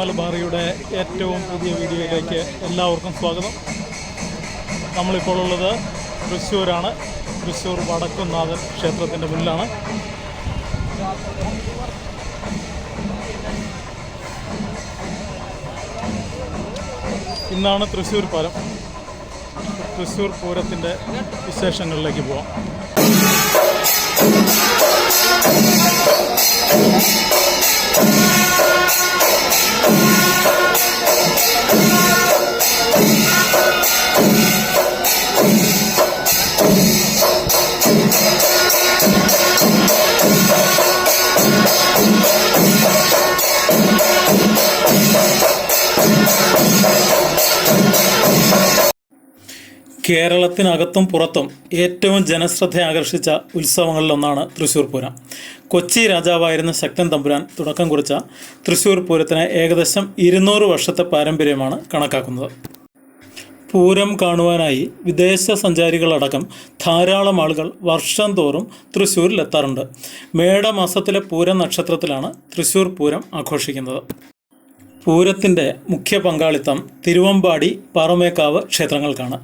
മലബാറിയുടെ ഏറ്റവും പുതിയ വീഡിയോയിലേക്ക് എല്ലാവർക്കും സ്വാഗതം. നമ്മളിപ്പോൾ ഉള്ളത് തൃശ്ശൂരാണ്. തൃശ്ശൂർ വടക്കുംനാഥൻ ക്ഷേത്രത്തിൻ്റെ മുന്നിലാണ്. ഇന്നാണ് തൃശ്ശൂർ പൂരം. തൃശ്ശൂർ പൂരത്തിൻ്റെ വിശേഷങ്ങളിലേക്ക് പോവാം. കേരളത്തിനകത്തും പുറത്തും ഏറ്റവും ജനശ്രദ്ധ ആകർഷിച്ച ഉത്സവങ്ങളിലൊന്നാണ് തൃശ്ശൂർ പൂരം. കൊച്ചി രാജാവായിരുന്ന ശക്തൻ തമ്പുരാൻ തുടക്കം കുറിച്ച തൃശ്ശൂർ പൂരത്തിന് ഏകദേശം 200 വർഷത്തെ പാരമ്പര്യമാണ് കണക്കാക്കുന്നത്. പൂരം കാണുവാനായി വിദേശ സഞ്ചാരികളടക്കം ധാരാളം ആളുകൾ വർഷം തോറും തൃശ്ശൂരിലെത്താറുണ്ട്. മേടമാസത്തിലെ പൂരം നക്ഷത്രത്തിലാണ് തൃശ്ശൂർ പൂരം ആഘോഷിക്കുന്നത്. പൂരത്തിൻ്റെ മുഖ്യ പങ്കാളിത്തം തിരുവമ്പാടി പാറമേക്കാവ് ക്ഷേത്രങ്ങൾക്കാണ്.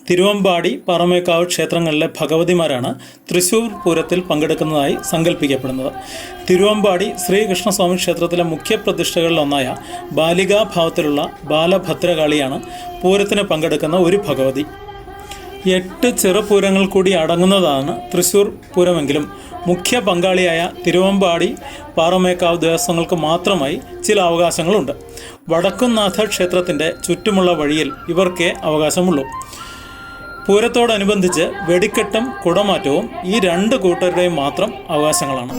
തിരുവമ്പാടി പാറമേക്കാവ് ക്ഷേത്രങ്ങളിലെ ഭഗവതിമാരാണ് തൃശ്ശൂർ പൂരത്തിൽ പങ്കെടുക്കുന്നതായി സങ്കല്പിക്കപ്പെടുന്നത്. തിരുവമ്പാടി ശ്രീകൃഷ്ണസ്വാമി ക്ഷേത്രത്തിലെ മുഖ്യ പ്രതിഷ്ഠകളിലൊന്നായ ബാലികാഭാവത്തിലുള്ള ബാലഭദ്രകാളിയാണ് പൂരത്തിന് പങ്കെടുക്കുന്ന ഒരു ഭഗവതി. 8 ചെറുപൂരങ്ങൾ കൂടി അടങ്ങുന്നതാണ് തൃശ്ശൂർ പൂരമെങ്കിലും മുഖ്യ പങ്കാളിയായ തിരുവമ്പാടി പാറമേക്കാവ് ദേവസ്വങ്ങൾക്ക് മാത്രമായി ചില അവകാശങ്ങളുണ്ട്. വടക്കുംനാഥ ക്ഷേത്രത്തിൻ്റെ ചുറ്റുമുള്ള വഴിയിൽ ഇവർക്കേ അവകാശമുള്ളൂ. പൂരത്തോടനുബന്ധിച്ച് വെടിക്കെട്ടും കുടമാറ്റവും ഈ 2 കൂട്ടരുടെയും മാത്രം അവകാശങ്ങളാണ്.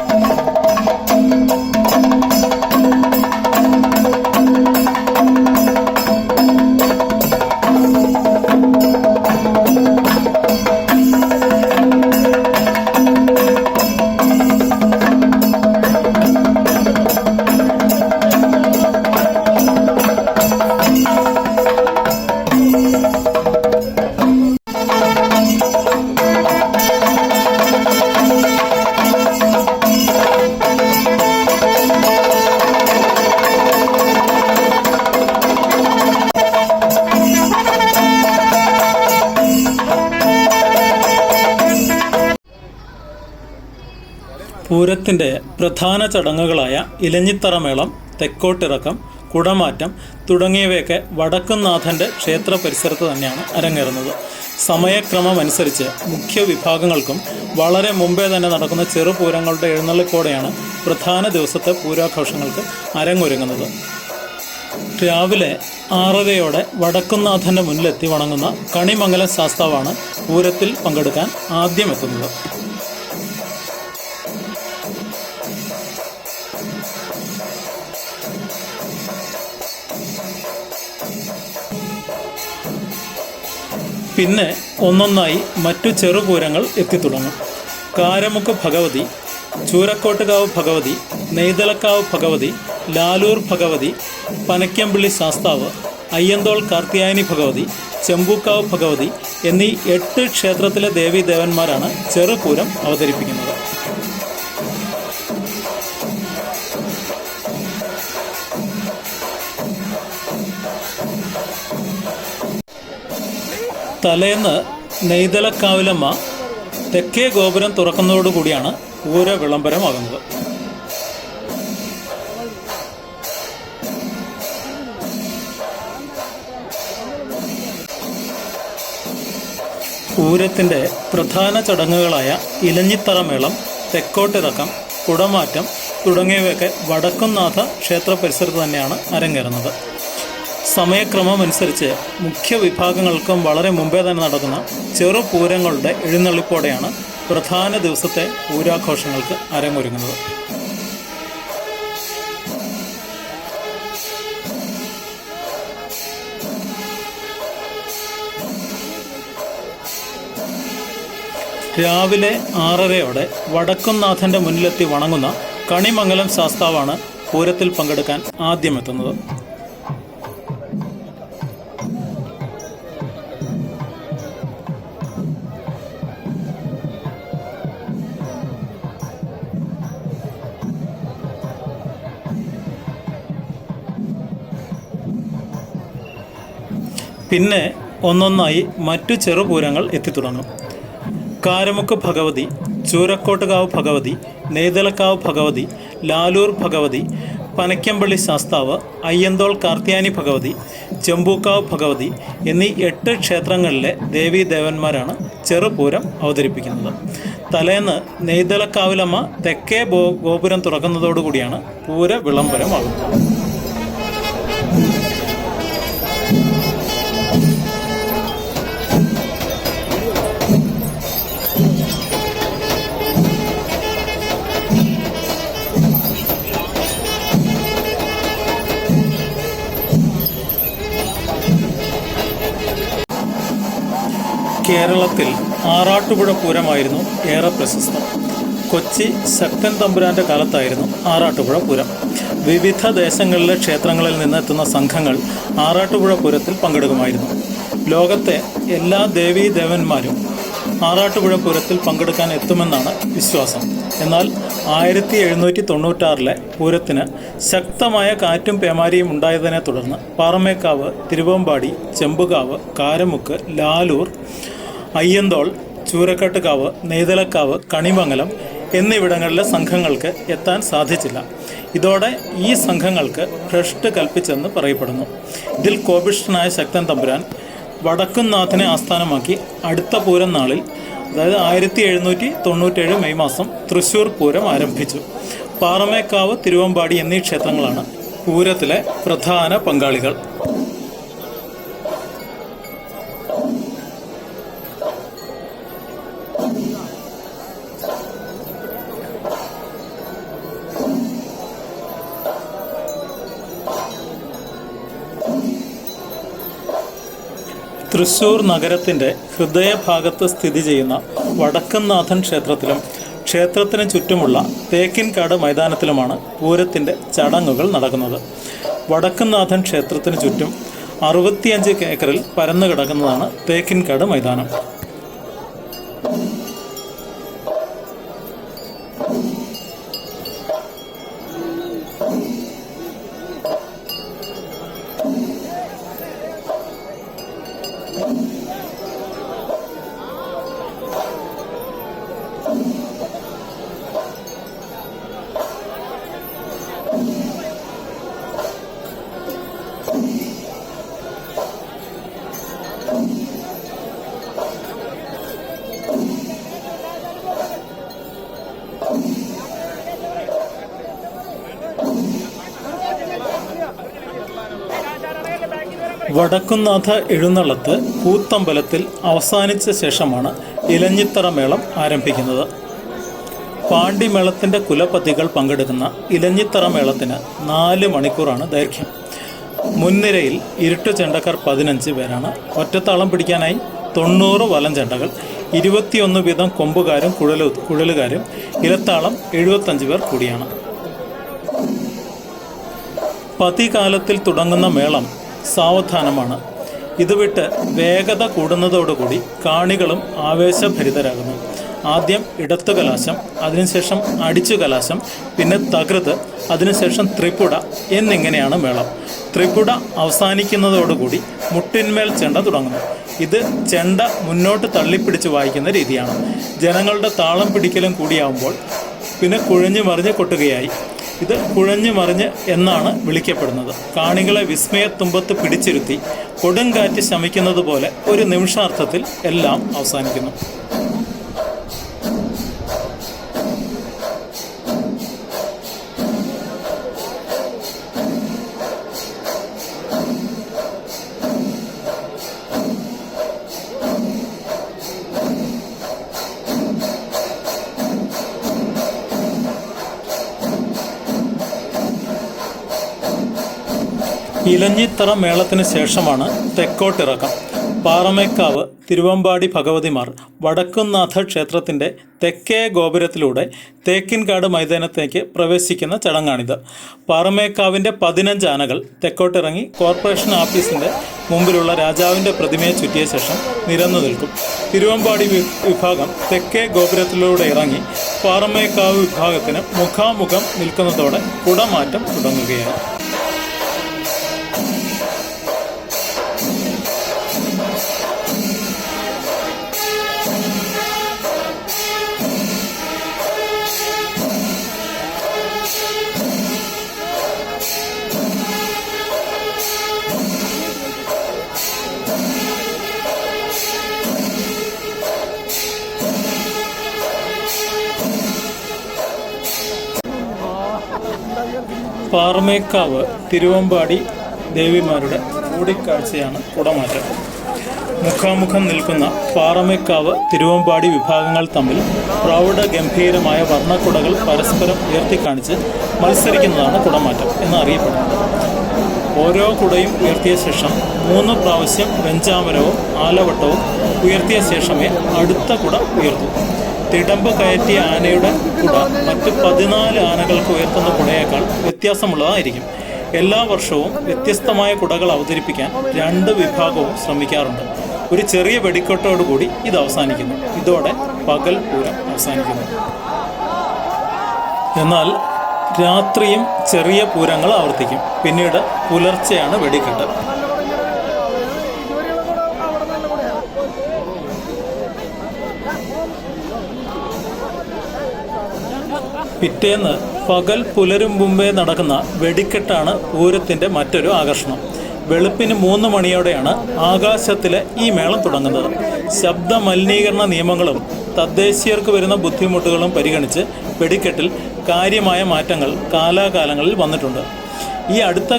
പൂരത്തിൻ്റെ പ്രധാന ചടങ്ങുകളായ ഇലഞ്ഞിത്തറമേളം, തെക്കോട്ടിറക്കം, കുടമാറ്റം തുടങ്ങിയവയൊക്കെ വടക്കുംനാഥൻ്റെ ക്ഷേത്ര പരിസരത്ത് തന്നെയാണ് അരങ്ങേറുന്നത്. സമയക്രമം അനുസരിച്ച് മുഖ്യ വിഭാഗങ്ങൾക്കും വളരെ മുമ്പേ തന്നെ നടക്കുന്ന ചെറുപൂരങ്ങളുടെ എഴുന്നള്ളിപ്പോടെയാണ് പ്രധാന ദിവസത്തെ പൂരാഘോഷങ്ങൾക്ക് അരങ്ങൊരുങ്ങുന്നത്. രാവിലെ 6:30 വടക്കുംനാഥൻ്റെ മുന്നിലെത്തി വണങ്ങുന്ന കണിമംഗലം ശാസ്താവാണ് പൂരത്തിൽ പങ്കെടുക്കാൻ ആദ്യം എത്തുന്നത്. പിന്നെ ഒന്നൊന്നായി മറ്റു ചെറുപൂരങ്ങൾ എത്തിത്തുടങ്ങും. കാരമുക്ക് ഭഗവതി, ചൂരക്കോട്ടുകാവ് ഭഗവതി, നെയ്തലക്കാവ് ഭഗവതി, ലാലൂർ ഭഗവതി, പനക്കംപള്ളി ശാസ്താവ്, അയ്യന്തോൾ കാർത്തിയായനി ഭഗവതി, ചെമ്പൂക്കാവ് ഭഗവതി എന്നീ 8 ക്ഷേത്രത്തിലെ ദേവീദേവന്മാരാണ് ചെറുപൂരം അവതരിപ്പിക്കുന്നത്. തലേന്ന് നെയ്തലക്കാവിലമ്മ തെക്കേ ഗോപുരം തുറക്കുന്നതോടുകൂടിയാണ് പൂര വിളംബരമാകുന്നത്. പൂരത്തിൻ്റെ പ്രധാന ചടങ്ങുകളായ ഇലഞ്ഞിത്തറമേളം, തെക്കോട്ടിറക്കം, കുടമാറ്റം തുടങ്ങിയവയൊക്കെ വടക്കുംനാഥ ക്ഷേത്ര പരിസരത്ത് തന്നെയാണ് അരങ്ങേറുന്നത്. സമയക്രമം അനുസരിച്ച് മുഖ്യ വിഭാഗങ്ങൾക്കും വളരെ മുമ്പേ തന്നെ നടക്കുന്ന ചെറുപൂരങ്ങളുടെ എഴുന്നള്ളിപ്പോടെയാണ് പ്രധാന ദിവസത്തെ പൂരാഘോഷങ്ങൾക്ക് അരങ്ങൊരുങ്ങുന്നത്. രാവിലെ 6:30 വടക്കുംനാഥൻ്റെ മുന്നിലെത്തി വണങ്ങുന്ന കണിമംഗലം ശാസ്താവാണ് പൂരത്തിൽ പങ്കെടുക്കാൻ ആദ്യമെത്തുന്നത്. പിന്നെ ഒന്നൊന്നായി മറ്റു ചെറുപൂരങ്ങൾ എത്തിത്തുടങ്ങും. കാരമുക്ക് ഭഗവതി, ചൂരക്കോട്ടുകാവ് ഭഗവതി, നെയ്തലക്കാവ് ഭഗവതി, ലാലൂർ ഭഗവതി, പനക്കമ്പള്ളി ശാസ്താവ്, അയ്യന്തോൾ കാർത്യാനി ഭഗവതി, ചെമ്പൂക്കാവ് ഭഗവതി എന്നീ 8 ക്ഷേത്രങ്ങളിലെ ദേവീദേവന്മാരാണ് ചെറുപൂരം അവതരിപ്പിക്കുന്നത്. തലേന്ന് നെയ്തലക്കാവിലമ്മ തെക്കേ ഗോപുരം തുറക്കുന്നതോടുകൂടിയാണ് പൂര വിളംബരമാകുന്നത്. കേരളത്തിൽ ആറാട്ടുപുഴ പൂരമായിരുന്നു ഏറെ പ്രശസ്തം. കൊച്ചി ശക്തൻ തമ്പുരാൻ്റെ കാലത്തായിരുന്നു ആറാട്ടുപുഴ പൂരം. വിവിധ ദേശങ്ങളിലെ ക്ഷേത്രങ്ങളിൽ നിന്നെത്തുന്ന സംഘങ്ങൾ ആറാട്ടുപുഴ പൂരത്തിൽ പങ്കെടുക്കുമായിരുന്നു. ലോകത്തെ എല്ലാ ദേവീദേവന്മാരും ആറാട്ടുപുഴ പൂരത്തിൽ പങ്കെടുക്കാൻ എത്തുമെന്നാണ് വിശ്വാസം. എന്നാൽ 1796 പൂരത്തിന് ശക്തമായ കാറ്റും പേമാരിയും ഉണ്ടായതിനെ തുടർന്ന് പാറമേക്കാവ്, തിരുവമ്പാടി, ചെമ്പുകാവ്, കാരമുക്ക്, ലാലൂർ, അയ്യന്തോൾ, ചൂരക്കാട്ടുകാവ്, നെയ്തലക്കാവ്, കണിമംഗലം എന്നിവിടങ്ങളിലെ സംഘങ്ങൾക്ക് എത്താൻ സാധിച്ചില്ല. ഇതോടെ ഈ സംഘങ്ങൾക്ക് ഭ്രഷ്ട് കൽപ്പിച്ചെന്ന് പറയപ്പെടുന്നു. ഇതിൽ കോപിഷ്ഠനായ ശക്തൻ തമ്പുരാൻ വടക്കുംനാഥനെ ആസ്ഥാനമാക്കി അടുത്ത പൂരം നാളിൽ, അതായത് 1797 മെയ് മാസം തൃശ്ശൂർ പൂരം ആരംഭിച്ചു. പാറമേക്കാവ്, തിരുവമ്പാടി എന്നീ ക്ഷേത്രങ്ങളാണ് പൂരത്തിലെ പ്രധാന പങ്കാളികൾ. തൃശ്ശൂർ നഗരത്തിൻ്റെ ഹൃദയഭാഗത്ത് സ്ഥിതി ചെയ്യുന്ന വടക്കുംനാഥൻ ക്ഷേത്രത്തിലും ക്ഷേത്രത്തിന് ചുറ്റുമുള്ള തേക്കിൻകാട് മൈതാനത്തിലുമാണ് പൂരത്തിൻ്റെ ചടങ്ങുകൾ നടക്കുന്നത്. വടക്കുംനാഥൻ ക്ഷേത്രത്തിന് ചുറ്റും 65 ഏക്കറിൽ പരന്നു കിടക്കുന്നതാണ് തേക്കിൻകാട് മൈതാനം. വടക്കുംനാഥ എഴുന്നള്ളത്ത് കൂത്തമ്പലത്തിൽ അവസാനിച്ച ശേഷമാണ് ഇലഞ്ഞിത്തറ മേളം ആരംഭിക്കുന്നത്. പാണ്ടിമേളത്തിൻ്റെ കുലപതികൾ പങ്കെടുക്കുന്ന ഇലഞ്ഞിത്തറ മേളത്തിന് 4 മണിക്കൂറാണ് ദൈർഘ്യം. മുൻനിരയിൽ ഇരുട്ടു ചെണ്ടക്കാർ 15 പേരാണ്. ഒറ്റത്താളം പിടിക്കാനായി 90 വലം ചെണ്ടകൾ, 21 വീതം കൊമ്പുകാരും കുഴലുകാരും, ഇലത്താളം 75 പേർ കൂടിയാണ്. പതികാലത്തിൽ തുടങ്ങുന്ന മേളം സാവധാനമാണ്. ഇത് വിട്ട് വേഗത കൂടുന്നതോടുകൂടി കാണികളും ആവേശഭരിതരാകുന്നു. ആദ്യം ഇടത്തു കലാശം, അതിനുശേഷം അടിച്ചു കലാശം, പിന്നെ തകൃത്, അതിനുശേഷം ത്രിപുട എന്നിങ്ങനെയാണ് മേളം. ത്രിപുട അവസാനിക്കുന്നതോടുകൂടി മുട്ടിന്മേൽ ചെണ്ട തുടങ്ങുന്നു. ഇത് ചെണ്ട മുന്നോട്ട് തള്ളിപ്പിടിച്ച് വായിക്കുന്ന രീതിയാണ്. ജനങ്ങളുടെ താളം പിടിക്കലും കൂടിയാവുമ്പോൾ പിന്നെ കുഴഞ്ഞു മറിഞ്ഞ് കൊട്ടുകയായി. ഇത് കുഴഞ്ഞു മറിഞ്ഞ് എന്നാണ് വിളിക്കപ്പെടുന്നത്. കാണികളെ വിസ്മയത്തുമ്പത്ത് പിടിച്ചിരുത്തി കൊടുങ്കാറ്റ് ശമിക്കുന്നത് പോലെ ഒരു നിമിഷാർത്ഥത്തിൽ എല്ലാം അവസാനിക്കുന്നു. ഇലഞ്ഞിത്തറ മേളത്തിന് ശേഷമാണ് തെക്കോട്ടിറക്കം. പാറമേക്കാവ്, തിരുവമ്പാടി ഭഗവതിമാർ വടക്കുംനാഥ ക്ഷേത്രത്തിൻ്റെ തെക്കേ ഗോപുരത്തിലൂടെ തേക്കിൻകാട് മൈതാനത്തേക്ക് പ്രവേശിക്കുന്ന ചടങ്ങാണിത്. പാറമേക്കാവിൻ്റെ 15 ആനകൾ തെക്കോട്ടിറങ്ങി കോർപ്പറേഷൻ ഓഫീസിൻ്റെ മുമ്പിലുള്ള രാജാവിൻ്റെ പ്രതിമയെ ചുറ്റിയ ശേഷം നിരന്നു നിൽക്കും. തിരുവമ്പാടി വിഭാഗം തെക്കേ ഗോപുരത്തിലൂടെ ഇറങ്ങി പാറമേക്കാവ് വിഭാഗത്തിന് മുഖാമുഖം നിൽക്കുന്നതോടെ കുടമാറ്റം തുടങ്ങുകയായി. പാറമേക്കാവ് തിരുവമ്പാടി ദേവിമാരുടെ കൂടിക്കാഴ്ചയാണ് കുടമാറ്റം. മുഖാമുഖം നിൽക്കുന്ന പാറമേക്കാവ് തിരുവമ്പാടി വിഭാഗങ്ങൾ തമ്മിൽ പ്രൗഢഗംഭീരമായ വർണ്ണക്കുടകൾ പരസ്പരം ഉയർത്തിക്കാണിച്ച് മത്സരിക്കുന്നതാണ് കുടമാറ്റം എന്നറിയപ്പെടുന്നത്. ഓരോ കുടയും ഉയർത്തിയ ശേഷം 3 പ്രാവശ്യം വെഞ്ചാമരവും ആലവട്ടവും ഉയർത്തിയ ശേഷമേ അടുത്ത കുട ഉയർത്തൂ. തിടമ്പ് കയറ്റിയ ആനയുടെ കുട മറ്റ് 14 ആനകൾക്ക് ഉയർത്തുന്ന കുടയേക്കാൾ വ്യത്യാസമുള്ളതായിരിക്കും. എല്ലാ വർഷവും വ്യത്യസ്തമായ കുടകൾ അവതരിപ്പിക്കാൻ 2 വിഭാഗവും ശ്രമിക്കാറുണ്ട്. ഒരു ചെറിയ വെടിക്കെട്ടോടുകൂടി ഇത് അവസാനിക്കുന്നു. ഇതോടെ പകൽ പൂരം അവസാനിക്കുന്നു. എന്നാൽ രാത്രിയും ചെറിയ പൂരങ്ങൾ ആവർത്തിക്കും. പിന്നീട് പുലർച്ചെയാണ് വെടിക്കെട്ട്. പിറ്റേന്ന് പകൽ പുലരും മുമ്പേ നടക്കുന്ന വെടിക്കെട്ടാണ് പൂരത്തിൻ്റെ മറ്റൊരു ആകർഷണം. വെളുപ്പിന് 3 മണിയോടെയാണ് ആകാശത്തിലെ ഈ മേളം തുടങ്ങുന്നത്. ശബ്ദ മലിനീകരണ നിയമങ്ങളും തദ്ദേശീയർക്ക് വരുന്ന ബുദ്ധിമുട്ടുകളും പരിഗണിച്ച് വെടിക്കെട്ടിൽ കാര്യമായ മാറ്റങ്ങൾ കാലാകാലങ്ങളിൽ വന്നിട്ടുണ്ട്. ഈ അടുത്ത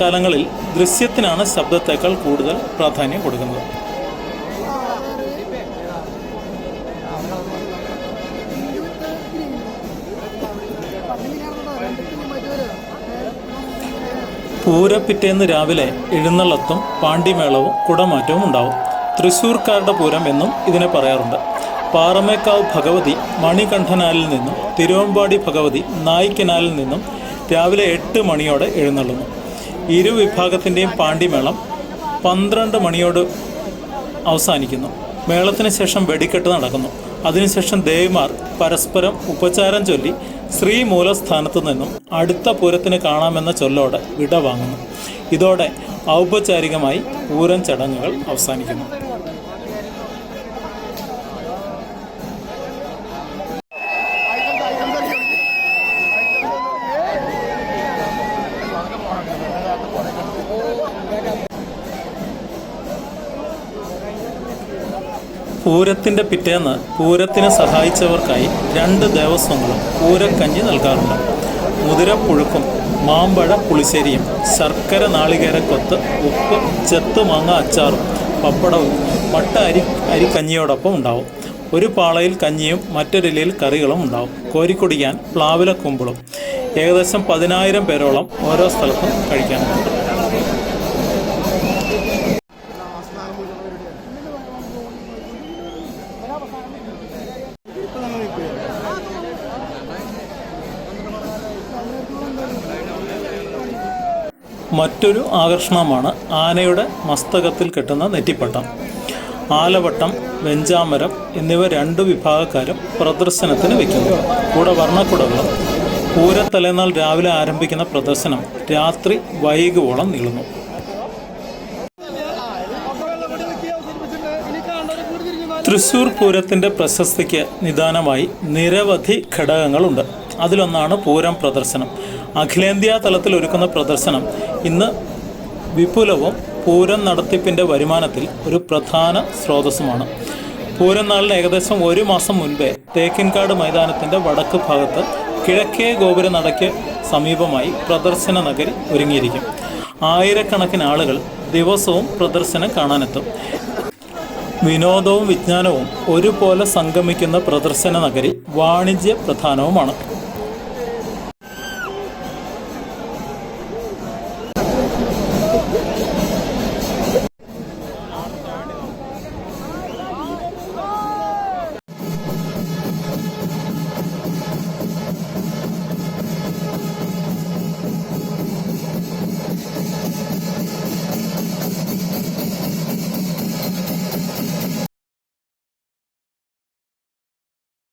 കാലങ്ങളിൽ ദൃശ്യത്തിനാണ് ശബ്ദത്തേക്കാൾ കൂടുതൽ പ്രാധാന്യം കൊടുക്കുന്നത്. പൂരപ്പിറ്റേന്ന് രാവിലെ എഴുന്നള്ളത്തും പാണ്ടിമേളവും കുടമാറ്റവും ഉണ്ടാവും. തൃശ്ശൂർക്കാരുടെ പൂരം എന്നും ഇതിനെ പറയാറുണ്ട്. പാറമേക്കാവ് ഭഗവതി മണികണ്ഠനാലിൽ നിന്നും തിരുവമ്പാടി ഭഗവതി നായിക്കനാലിൽ നിന്നും രാവിലെ 8 മണിയോടെ എഴുന്നള്ളുന്നു. ഇരു വിഭാഗത്തിൻ്റെയും പാണ്ടിമേളം 12 മണിയോട് അവസാനിക്കുന്നു. മേളത്തിന് ശേഷം വെടിക്കെട്ട് നടക്കുന്നു. അതിനുശേഷം ദേവിമാർ പരസ്പരം ഉപചാരം ചൊല്ലി ശ്രീമൂലസ്ഥാനത്തു നിന്നും അടുത്ത പൂരത്തിന് കാണാമെന്ന ചൊല്ലോടെ വിട വാങ്ങുന്നു. ഇതോടെ ഔപചാരികമായി പൂരം ചടങ്ങുകൾ അവസാനിക്കുന്നു. പൂരത്തിൻ്റെ പിറ്റേന്ന് പൂരത്തിന് സഹായിച്ചവർക്കായി 2 ദേവസ്വങ്ങളും പൂരക്കഞ്ഞി നൽകാറുണ്ട്. മുതിരപ്പുഴുക്കും മാമ്പഴ പുളിശ്ശേരിയും ശർക്കര നാളികേരക്കൊത്ത് ഉപ്പ് ചെത്തുമാങ്ങ അച്ചാറും പപ്പടവും മട്ട അരിക്കഞ്ഞിയോടൊപ്പം ഉണ്ടാവും. ഒരു പാളയിൽ കഞ്ഞിയും മറ്റൊരിലയിൽ കറികളും ഉണ്ടാവും. കോരിക്കുടിക്കാൻ പ്ലാവില കുമ്പിളും. ഏകദേശം 10,000 പേരോളം ഓരോ സ്ഥലത്തും കഴിക്കാനുണ്ട്. മറ്റൊരു ആകർഷണമാണ് ആനയുടെ മസ്തകത്തിൽ കെട്ടുന്ന നെറ്റിപ്പട്ടം. ആലവട്ടം, വെഞ്ചാമരം എന്നിവ 2 വിഭാഗക്കാരും പ്രദർശനത്തിന് വയ്ക്കുന്നു. കൂടെ വർണ്ണക്കുടകളും. പൂരത്തലേന്നാൾ രാവിലെ ആരംഭിക്കുന്ന പ്രദർശനം രാത്രി വൈകുവോളം നീളുന്നു. തൃശ്ശൂർ പൂരത്തിൻ്റെ പ്രശസ്തിക്ക് നിദാനമായി നിരവധി ഘടകങ്ങളുണ്ട്. അതിലൊന്നാണ് പൂരം പ്രദർശനം. അഖിലേന്ത്യാ തലത്തിൽ ഒരുക്കുന്ന പ്രദർശനം ഇന്ന് വിപുലവും പൂരം നടത്തിപ്പിൻ്റെ വരുമാനത്തിൽ ഒരു പ്രധാന സ്രോതസ്സുമാണ്. പൂരം നാളിന് ഏകദേശം 1 മാസം മുൻപേ തേക്കിൻകാട് മൈതാനത്തിൻ്റെ വടക്ക് ഭാഗത്ത് കിഴക്കേ ഗോപുരനടയ്ക്ക് സമീപമായി പ്രദർശന നഗരി ഒരുങ്ങിയിരിക്കും. ആയിരക്കണക്കിന് ആളുകൾ ദിവസവും പ്രദർശനം കാണാനെത്തും. വിനോദവും വിജ്ഞാനവും ഒരുപോലെ സംഗമിക്കുന്ന പ്രദർശന നഗരി വാണിജ്യ പ്രധാനവുമാണ്.